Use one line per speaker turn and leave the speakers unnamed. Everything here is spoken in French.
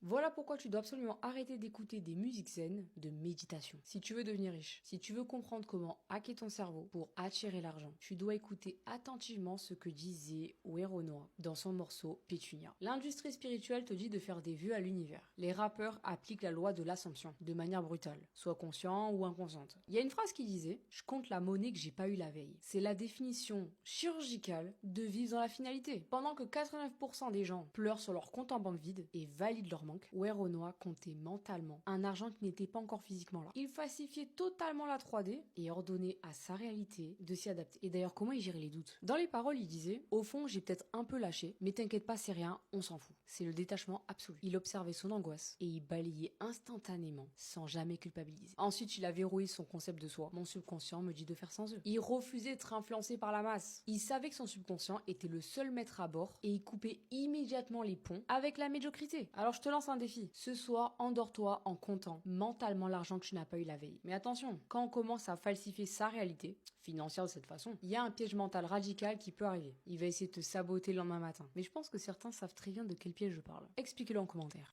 Voilà pourquoi tu dois absolument arrêter d'écouter des musiques zen de méditation. Si tu veux devenir riche, si tu veux comprendre comment hacker ton cerveau pour attirer l'argent, tu dois écouter attentivement ce que disait Uero Noah dans son morceau Pétunia. L'industrie spirituelle te dit de faire des vœux à l'univers. Les rappeurs appliquent la loi de l'assomption de manière brutale, soit conscient ou inconsciente. Il y a une phrase qui disait « Je compte la monnaie que j'ai pas eue la veille ». C'est la définition chirurgicale de vivre dans la finalité. Pendant que 89% des gens pleurent sur leur compte en banque vide et valident leur manque, Uero Noah comptait mentalement un argent qui n'était pas encore physiquement là. Il falsifiait totalement la 3D et ordonnait à sa réalité de s'y adapter. Et d'ailleurs, comment il gérait les doutes? Dans les paroles, il disait « Au fond, j'ai peut-être un peu lâché, mais t'inquiète pas, c'est rien, on s'en fout. » C'est le détachement absolu. Il observait son angoisse et il balayait instantanément, sans jamais culpabiliser. Ensuite, il a verrouillé son concept de soi. Mon subconscient me dit de faire sans eux. Il refusait d'être influencé par la masse. Il savait que son subconscient était le seul maître à bord et il coupait immédiatement les ponts avec la médiocrité. Alors je te lance un défi. Ce soir, endors-toi en comptant mentalement l'argent que tu n'as pas eu la veille. Mais attention, quand on commence à falsifier sa réalité financière de cette façon, il y a un piège mental radical qui peut arriver. Il va essayer de te saboter le lendemain matin. Mais je pense que certains savent très bien de quel piège je parle. Expliquez-le en commentaire.